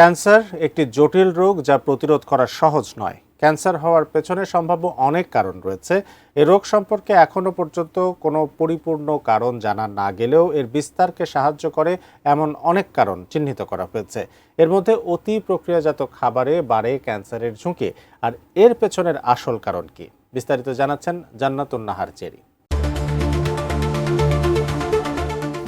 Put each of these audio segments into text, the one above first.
Cancer একটি জটিল রোগ যা প্রতিরোধ করা সহজ নয়। ক্যান্সার হওয়ার পেছনে সম্ভাব্য অনেক কারণ রয়েছে। এই রোগ সম্পর্কে এখনো পর্যন্ত কোনো পরিপূর্ণ কারণ জানা না গেলেও এর বিস্তারকে সাহায্য করে এমন অনেক কারণ চিহ্নিত করা হয়েছে। এর মধ্যে অতি প্রক্রিয়াজাত খাবারে বাড়ে ক্যান্সারের ঝুঁকি। আর এর পেছনের আসল কারণ কি, বিস্তারিত জানাচ্ছেন জান্নাতুন নাহার চেরি।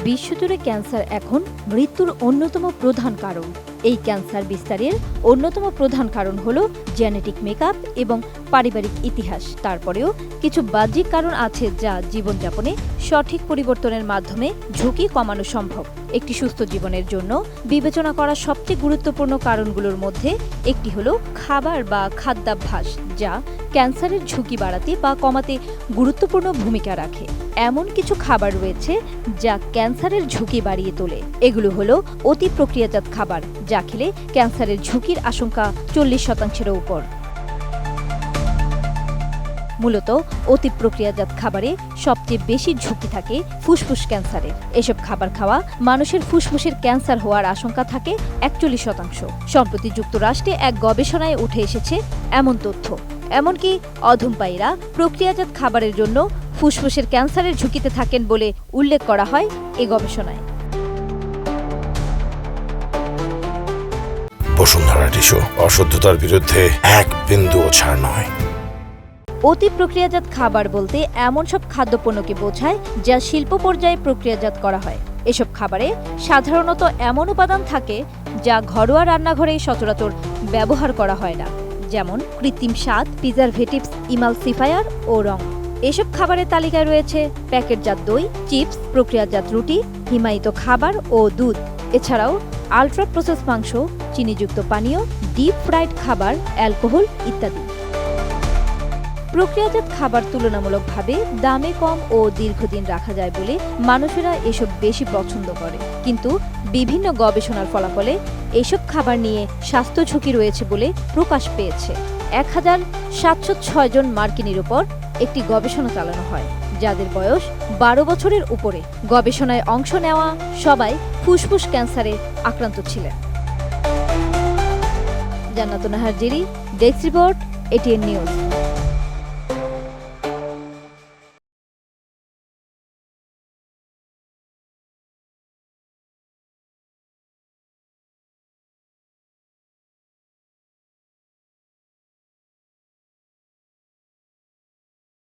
বিশ্বজুড়ে ক্যান্সার এখন মৃত্যুর অন্যতম প্রধান কারণ। এই ক্যান্সার বিস্তারের অন্যতম প্রধান কারণ হলো জেনেটিক মেকআপ এবং পারিবারিক ইতিহাস। তারপরেও কিছু বাহ্যিক কারণ আছে যা জীবনযাপনে সঠিক পরিবর্তনের মাধ্যমে ঝুঁকি কমানো সম্ভব। একটি সুস্থ জীবনের জন্য বিবেচনা করা সবচেয়ে গুরুত্বপূর্ণ কারণগুলোর মধ্যে একটি হলো খাবার বা খাদ্যাভ্যাস, যা ক্যান্সারের ঝুঁকি বাড়াতে বা কমাতে গুরুত্বপূর্ণ ভূমিকা রাখে। এমন কিছু খাবার রয়েছে যা ক্যান্সারের ঝুঁকি বাড়িয়ে তোলে। এগুলো হলো অতি প্রক্রিয়াজাত খাবার, যা খেলে ক্যান্সারের ঝুঁকির আশঙ্কা 40%-এরও উপর। মূলত অতি প্রক্রিয়াজাত খাবারে সবচেয়ে বেশি ঝুঁকি থাকে ফুসফুস ক্যান্সারের। এসব খাবার খাওয়া মানুষের ফুসফুসের ক্যান্সার হওয়ার আশঙ্কা থাকে 41%। সম্প্রতি যুক্তরাষ্ট্রে এক গবেষণায় উঠে এসেছে এমন তথ্য। এমনকি অধমপায়ীরা প্রক্রিয়াজাত খাবারের জন্য ফুসফুসের ক্যান্সারের ঝুঁকিতে থাকেন বলে উল্লেখ করা হয় এ গবেষণায়। বসুন্ধরা টিস্যু, অশুদ্ধতার বিরুদ্ধে এক বিন্দুও ছাড় নয়। অতি প্রক্রিয়াজাত খাবার বলতে এমন সব খাদ্যপণ্যকে বোঝায় যা শিল্প পর্যায়ে প্রক্রিয়াজাত করা হয়। এসব খাবারে সাধারণত এমন উপাদান থাকে যা ঘরোয়া রান্নাঘরে সচরাচর ব্যবহার করা হয় না, যেমন কৃত্রিম স্বাদ, প্রিজারভেটিভস, ইমালসিফায়ার ও রং। এসব খাবারের তালিকায় রয়েছে প্যাকেটজাত দই, চিপস, প্রক্রিয়াজাত রুটি, হিমায়িত খাবার ও দুধ। এছাড়াও আলট্রা প্রসেস মাংস, চিনিযুক্ত পানীয়, ডিপ ফ্রাইড খাবার, অ্যালকোহল ইত্যাদি। প্রক্রিয়াজাত খাবার তুলনামূলকভাবে দামে কম ও দীর্ঘদিন রাখা যায় বলে মানুষেরা এসব বেশি পছন্দ করে। কিন্তু বিভিন্ন গবেষণার ফলাফলে এসব খাবার নিয়ে স্বাস্থ্য ঝুঁকি রয়েছে বলে প্রকাশ পেয়েছে। 1706 জন মার্কিনীর উপর একটি গবেষণা চালানো হয়, যাদের বয়স 12 বছরের উপরে। গবেষণায় অংশ নেওয়া সবাই ফুসফুস ক্যান্সারে আক্রান্ত ছিলেন। জান্নাতুন Nahar cherry, desk report, ATN news.